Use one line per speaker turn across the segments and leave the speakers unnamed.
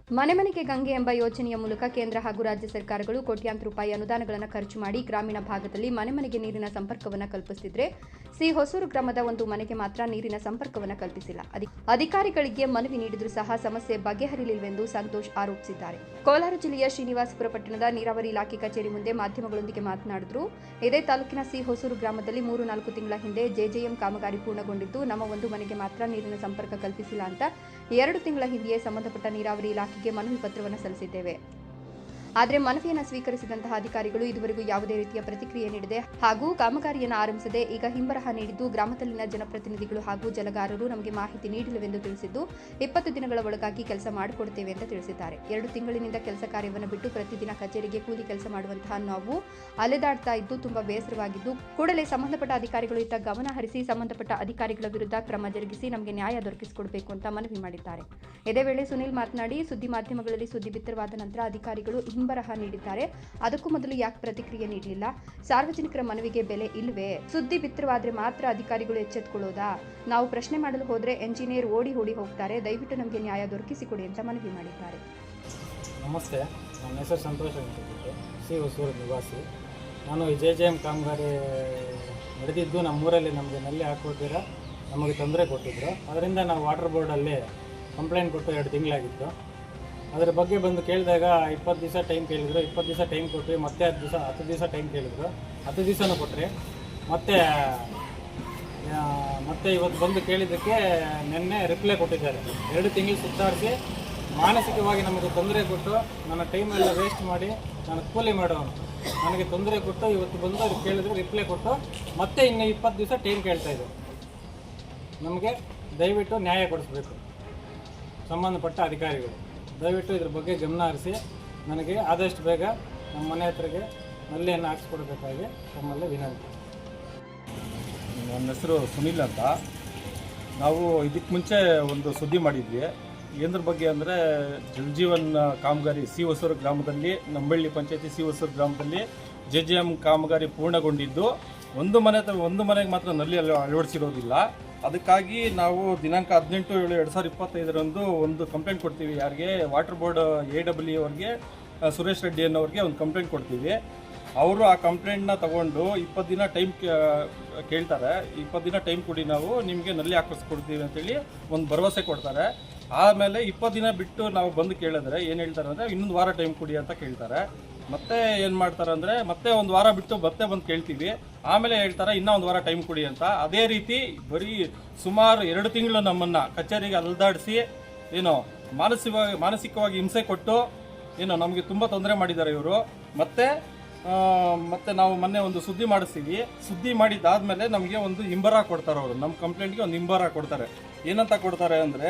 ಮನೆ ಮನೆಗೆ ಗಂಗೆ ಎಂಬ ಯೋಜನೆಯ ಮೂಲಕ ಕೇಂದ್ರ ಹಾಗೂ ರಾಜ್ಯ ಸರ್ಕಾರಗಳು ಕೋಟ್ಯಾಂತರ ರೂಪಾಯಿ ಅನುದಾನಗಳನ್ನು ಖರ್ಚು ಮಾಡಿ ಗ್ರಾಮೀಣ ಭಾಗದಲ್ಲಿ ಮನೆ ಮನೆಗೆ ನೀರಿನ ಸಂಪರ್ಕವನ್ನು ಕಲ್ಪಿಸುತ್ತಿದ್ದರೆ ಸಿ ಹೊಸೂರು ಗ್ರಾಮದ ಒಂದು ಮನೆಗೆ ಮಾತ್ರ ನೀರಿನ ಸಂಪರ್ಕವನ್ನು ಕಲ್ಪಿಸಿಲ್ಲ. ಅಧಿಕಾರಿಗಳಿಗೆ ಮನವಿ ನೀಡಿದರೂ ಸಹ ಸಮಸ್ಯೆ ಬಗೆಹರಿಲಿಲ್ಲವೆಂದು ಸಂತೋಷ್ ಆರೋಪಿಸಿದ್ದಾರೆ. ಕೋಲಾರ ಜಿಲ್ಲೆಯ ಶ್ರೀನಿವಾಸಪುರ ಪಟ್ಟಣದ ನೀರಾವರಿ ಇಲಾಖೆ ಕಚೇರಿ ಮುಂದೆ ಮಾಧ್ಯಮಗಳೊಂದಿಗೆ ಮಾತನಾಡಿದರು. ಇದೇ ತಾಲೂಕಿನ ಸಿ ಹೊಸೂರು ಗ್ರಾಮದಲ್ಲಿ 3-4 ತಿಂಗಳ ಹಿಂದೆ ಜೆಜೆಎಂ ಕಾಮಗಾರಿ ಪೂರ್ಣಗೊಂಡಿದ್ದು ನಮ್ಮ ಒಂದು ಮನೆಗೆ ಮಾತ್ರ ನೀರಿನ ಸಂಪರ್ಕ ಕಲ್ಪಿಸಿಲ್ಲ ಅಂತ 2 ತಿಂಗಳ ಹಿಂದೆಯೇ ಸಂಬಂಧಪಟ್ಟ ನೀರಾವರಿ ಇಲಾಖೆಗೆ ಮನವಿ ಪತ್ರವನ್ನು ಸಲ್ಲಿಸಿದ್ದೇವೆ. ಆದರೆ ಮನವಿಯನ್ನು ಸ್ವೀಕರಿಸಿದಂತಹ ಅಧಿಕಾರಿಗಳು ಇದುವರೆಗೂ ಯಾವುದೇ ರೀತಿಯ ಪ್ರತಿಕ್ರಿಯೆ ನೀಡದೆ ಹಾಗೂ ಕಾಮಗಾರಿಯನ್ನು ಆರಂಭಿಸದೆ ಈಗ ಹಿಂಬರಹ ನೀಡಿದ್ದು ಗ್ರಾಮದಲ್ಲಿನ ಜನಪ್ರತಿನಿಧಿಗಳು ಹಾಗೂ ಜಲಗಾರರು ನಮಗೆ ಮಾಹಿತಿ ನೀಡಿಲ್ಲವೆಂದು ತಿಳಿಸಿದ್ದು 20 ದಿನಗಳ ಒಳಗಾಗಿ ಕೆಲಸ ಮಾಡಿಕೊಡುತ್ತೇವೆ ಅಂತ ತಿಳಿಸಿದ್ದಾರೆ. 2 ತಿಂಗಳಿನಿಂದ ಕೆಲಸ ಕಾರ್ಯವನ್ನು ಬಿಟ್ಟು ಪ್ರತಿದಿನ ಕಚೇರಿಗೆ ಕೂಲಿ ಕೆಲಸ ಮಾಡುವಂತಹ ನಾವು ಅಲೆದಾಡ್ತಾ ಇದ್ದು ತುಂಬಾ ಬೇಸರವಾಗಿದ್ದು ಕೂಡಲೇ ಸಂಬಂಧಪಟ್ಟ ಅಧಿಕಾರಿಗಳು ಇತ್ತ ಗಮನ ಹರಿಸಿ ಸಂಬಂಧಪಟ್ಟ ಅಧಿಕಾರಿಗಳ ವಿರುದ್ಧ ಕ್ರಮ ಜರುಗಿಸಿ ನಮಗೆ ನ್ಯಾಯ ದೊರಕಿಸಿಕೊಡಬೇಕು ಅಂತ ಮನವಿ ಮಾಡಿದ್ದಾರೆ. ಇದೇ ವೇಳೆ ಸುನಿಲ್ ಮಾತನಾಡಿ ಸುದ್ದಿ ಮಾಧ್ಯಮಗಳಲ್ಲಿ ಸುದ್ದಿ ಬಿತ್ತರವಾದ ನಂತರ ಅಧಿಕಾರಿಗಳು ಬರಹ ನೀಡಿದ್ದಾರೆ. ಅದಕ್ಕೂ ಮೊದಲು ಯಾಕೆ ಪ್ರತಿಕ್ರಿಯೆ ನೀಡಲಿಲ್ಲ? ಸಾರ್ವಜನಿಕರ ಮನವಿಗೆ ಬೆಲೆ ಇಲ್ಲವೇ? ಸುದ್ದಿ ಬಿತ್ತರವಾದ್ರೆ ಮಾತ್ರ ಅಧಿಕಾರಿಗಳು ಎಚ್ಚೆತ್ತುಕೊಳ್ಳೋದಾ? ನಾವು ಪ್ರಶ್ನೆ ಮಾಡಲು ಹೋದ್ರೆ ಎಂಜಿನಿಯರ್ ಓಡಿ ಹೋಗ್ತಾರೆ. ದಯವಿಟ್ಟು ನಮಗೆ ನ್ಯಾಯ ದೊರಕಿಸಿಕೊಡಿ ಅಂತ ಮನವಿ ಮಾಡಿದ್ದಾರೆ.
ನಮಸ್ತೆ, ನನ್ನ ಹೆಸರು ಸಂತೋಷ್ ಅಂತ ಸಿ ಹೊಸೂರು ನಿವಾಸಿ. ನಾನು ಜೆಜೆಎಂ ಕಾಮಗಾರಿ ನಡೆದಿದ್ದು ನಮ್ಮೂರಲ್ಲಿ ನಮಗೆ ನಲ್ಲಿ ಹಾಕೊಡ್ತೀರ ನಮಗೆ ತೊಂದರೆ ಕೊಟ್ಟಿದ್ರು. ಅದರಿಂದ ನಾವು ವಾಟರ್ ಬೋರ್ಡಲ್ಲಿ ಕಂಪ್ಲೇಂಟ್ ಕೊಟ್ಟು 2 ತಿಂಗಳಾಗಿತ್ತು. ಅದರ ಬಗ್ಗೆ ಬಂದು ಕೇಳಿದಾಗ 20 ದಿವಸ ಟೈಮ್ ಕೇಳಿದ್ರು. 20 ದಿವಸ ಟೈಮ್ ಕೊಟ್ವಿ. ಮತ್ತೆ 10 ದಿವಸ ಟೈಮ್ ಕೇಳಿದ್ರು. 10 ದಿವಸನೂ ಕೊಟ್ಟರೆ ಮತ್ತೆ ಇವತ್ತು ಬಂದು ಕೇಳಿದ್ದಕ್ಕೆ ನಿನ್ನೆ ರಿಪ್ಲೈ ಕೊಟ್ಟಿದ್ದಾರೆ. 2 ತಿಂಗಳು ಸುತ್ತಾಡಿಸಿ ಮಾನಸಿಕವಾಗಿ ನಮಗೆ ತೊಂದರೆ ಕೊಟ್ಟು ನನ್ನ ಟೈಮೆಲ್ಲ ವೇಸ್ಟ್ ಮಾಡಿ ನಾನು ಕೂಲಿ ಮಾಡೋನು ನನಗೆ ತೊಂದರೆ ಕೊಟ್ಟು ಇವತ್ತು ಬಂದು ಅವ್ರು ಕೇಳಿದ್ರು, ರಿಪ್ಲೈ ಕೊಟ್ಟು ಮತ್ತೆ ಇನ್ನು 20 ದಿವಸ ಟೈಮ್ ಕೇಳ್ತಾಯಿದ್ರು. ನಮಗೆ ದಯವಿಟ್ಟು ನ್ಯಾಯ ಕೊಡಿಸ್ಬೇಕು ಸಂಬಂಧಪಟ್ಟ ಅಧಿಕಾರಿಗಳು. ದಯವಿಟ್ಟು ಇದ್ರ ಬಗ್ಗೆ ಗಮನ ಹರಿಸಿ ನನಗೆ ಆದಷ್ಟು ಬೇಗ ನಮ್ಮ ಮನೆ ಹತ್ರಗೆ ನಲ್ಲಿಯನ್ನು ಹಾಕ್ಸ್ಕೊಡ್ಬೇಕಾಗಿ ತಮ್ಮಲ್ಲಿ ವಿನಂತಿ.
ನನ್ನ ಹೆಸರು ಸುನಿಲ್ ಅಂತ. ನಾವು ಇದಕ್ಕೆ ಮುಂಚೆ ಒಂದು ಸುದ್ದಿ ಮಾಡಿದ್ವಿ. ಏನದ್ರ ಬಗ್ಗೆ ಅಂದರೆ ಜಲಜೀವನ್ ಕಾಮಗಾರಿ ಸಿ ಹೊಸೂರು ಗ್ರಾಮದಲ್ಲಿ, ನಂಬಳ್ಳಿ ಪಂಚಾಯತಿ ಸಿ ಹೊಸೂರು ಗ್ರಾಮದಲ್ಲಿ ಜೆಜೆಎಂ ಕಾಮಗಾರಿ ಪೂರ್ಣಗೊಂಡಿದ್ದು ಒಂದು ಮನೆಗೆ ಮಾತ್ರ ನಲ್ಲಿ ಅಳವಡಿಸಿರೋದಿಲ್ಲ. ಅದಕ್ಕಾಗಿ ನಾವು ದಿನಾಂಕ 18/7/2025 ಒಂದು ಕಂಪ್ಲೇಂಟ್ ಕೊಡ್ತೀವಿ. ಯಾರಿಗೆ? ವಾಟರ್ ಬೋರ್ಡ್ AWE ಅವ್ರಿಗೆ, ಸುರೇಶ್ ರೆಡ್ಡಿ ಅನ್ನೋರಿಗೆ ಒಂದು ಕಂಪ್ಲೇಂಟ್ ಕೊಡ್ತೀವಿ. ಅವರು ಆ ಕಂಪ್ಲೇಂಟ್ನ ತಗೊಂಡು 20 ದಿನ ಟೈಮ್ ಕೇಳ್ತಾರೆ. 20 ದಿನ ಟೈಮ್ ಕೊಡಿ, ನಾವು ನಿಮಗೆ ನಲ್ಲಿ ಹಾಕಿಸ್ಕೊಡ್ತೀವಿ ಅಂತೇಳಿ ಒಂದು ಭರವಸೆ ಕೊಡ್ತಾರೆ. ಆಮೇಲೆ 20 ದಿನ ಬಿಟ್ಟು ನಾವು ಬಂದು ಕೇಳಿದ್ರೆ ಏನು ಹೇಳ್ತಾರೆ ಅಂದರೆ ಇನ್ನೊಂದು ವಾರ ಟೈಮ್ ಕೊಡಿ ಅಂತ ಕೇಳ್ತಾರೆ. ಮತ್ತೆ ಏನು ಮಾಡ್ತಾರೆ ಅಂದರೆ ಮತ್ತೆ ಒಂದು ವಾರ ಬಿಟ್ಟು ಮತ್ತೆ ಬಂದು ಕೇಳ್ತೀವಿ. ಆಮೇಲೆ ಹೇಳ್ತಾರೆ ಇನ್ನೂ ಒಂದು ವಾರ ಟೈಮ್ ಕೊಡಿ ಅಂತ. ಅದೇ ರೀತಿ ಬರೀ ಸುಮಾರು 2 ತಿಂಗಳು ನಮ್ಮನ್ನು ಕಚೇರಿಗೆ ಅಲ್ದಾಡಿಸಿ ಮಾನಸಿಕವಾಗಿ ಹಿಂಸೆ ಕೊಟ್ಟು ನಮಗೆ ತುಂಬ ತೊಂದರೆ ಮಾಡಿದ್ದಾರೆ ಇವರು. ಮತ್ತೆ ನಾವು ಮೊನ್ನೆ ಒಂದು ಸುದ್ದಿ ಮಾಡಿಸ್ತೀವಿ. ಸುದ್ದಿ ಮಾಡಿದ್ದಾದಮೇಲೆ ನಮಗೆ ಒಂದು ಹಿಂಬರ ಕೊಡ್ತಾರೆ ಅವರು. ನಮ್ಮ ಕಂಪ್ಲೇಂಟ್ಗೆ ಒಂದು ಹಿಂಬರ ಕೊಡ್ತಾರೆ. ಏನಂತ ಕೊಡ್ತಾರೆ ಅಂದರೆ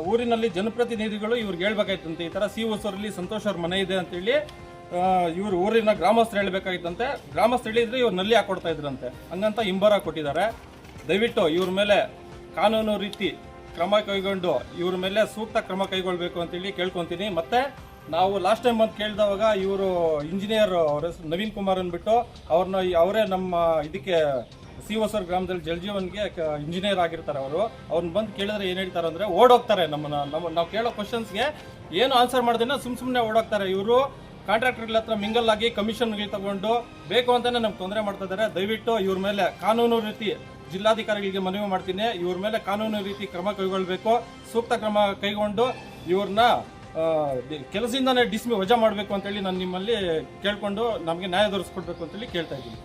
ಊರಿನಲ್ಲಿ ಜನಪ್ರತಿನಿಧಿಗಳು ಇವ್ರಿಗೆ ಹೇಳ್ಬೇಕಾಯ್ತಂತೆ, ಈ ಥರ ಸಿ ಹೊಸೂರಲ್ಲಿ ಸಂತೋಷ್ ಅವ್ರ ಮನೆ ಇದೆ ಅಂತೇಳಿ ಇವರು ಊರಿನ ಗ್ರಾಮಸ್ಥರು ಹೇಳ್ಬೇಕಾಗಿತ್ತಂತೆ. ಗ್ರಾಮಸ್ಥರು ಹೇಳಿದ್ರೆ ಇವ್ರು ನಲ್ಲಿ ಹಾಕೊಡ್ತಾ ಇದ್ರಂತೆ. ಹಂಗಂತ ಹಿಂಬರ ಕೊಟ್ಟಿದ್ದಾರೆ. ದಯವಿಟ್ಟು ಇವ್ರ ಮೇಲೆ ಕಾನೂನು ರೀತಿ ಕ್ರಮ ಕೈಗೊಂಡು ಇವ್ರ ಮೇಲೆ ಸೂಕ್ತ ಕ್ರಮ ಕೈಗೊಳ್ಬೇಕು ಅಂತೇಳಿ ಕೇಳ್ಕೊತೀನಿ. ಮತ್ತೆ ನಾವು ಲಾಸ್ಟ್ ಟೈಮ್ ಬಂದು ಕೇಳಿದವಾಗ ಇವರು ಇಂಜಿನಿಯರ್ ಅವ್ರ ಹೆಸರು ನವೀನ್ ಕುಮಾರ್ ಅಂದ್ಬಿಟ್ಟು ಅವರೇ ನಮ್ಮ ಇದಕ್ಕೆ ಸಿ ಹೊಸೂರು ಗ್ರಾಮದಲ್ಲಿ ಜಲಜೀವನ್ಗೆ ಇಂಜಿನಿಯರ್ ಆಗಿರ್ತಾರೆ. ಅವ್ರನ್ನ ಬಂದು ಕೇಳಿದ್ರೆ ಏನು ಹೇಳ್ತಾರೆ ಅಂದರೆ ಓಡೋಗ್ತಾರೆ. ನಾವು ಕೇಳೋ ಕ್ವಶನ್ಸ್ಗೆ ಏನು ಆನ್ಸರ್ ಮಾಡೋದನ್ನ ಸುಮ್ಮನೆ ಓಡೋಗ್ತಾರೆ. ಇವರು ಕಾಂಟ್ರಾಕ್ಟರ್ಗಳ ಹತ್ರ ಮಿಂಗಲ್ ಆಗಿ ಕಮಿಷನ್ಗೆ ತಗೊಂಡು ಬೇಕು ಅಂತಲೇ ನಮ್ಗೆ ತೊಂದರೆ ಮಾಡ್ತಾ ಇದ್ದಾರೆ. ದಯವಿಟ್ಟು ಇವ್ರ ಮೇಲೆ ಕಾನೂನು ರೀತಿ ಜಿಲ್ಲಾಧಿಕಾರಿಗಳಿಗೆ ಮನವಿ ಮಾಡ್ತೀನಿ. ಇವ್ರ ಮೇಲೆ ಕಾನೂನು ರೀತಿ ಕ್ರಮ ಕೈಗೊಳ್ಳಬೇಕು. ಸೂಕ್ತ ಕ್ರಮ ಕೈಗೊಂಡು ಇವ್ರನ್ನ ಕೆಲಸದಿಂದನೇ ವಜಾ ಮಾಡಬೇಕು ಅಂತೇಳಿ ನಾನು ನಿಮ್ಮಲ್ಲಿ ಕೇಳ್ಕೊಂಡು ನಮಗೆ ನ್ಯಾಯ ದೊರಕಿಸ್ಕೊಡ್ಬೇಕು ಅಂತೇಳಿ ಕೇಳ್ತಾ ಇದ್ದೀನಿ.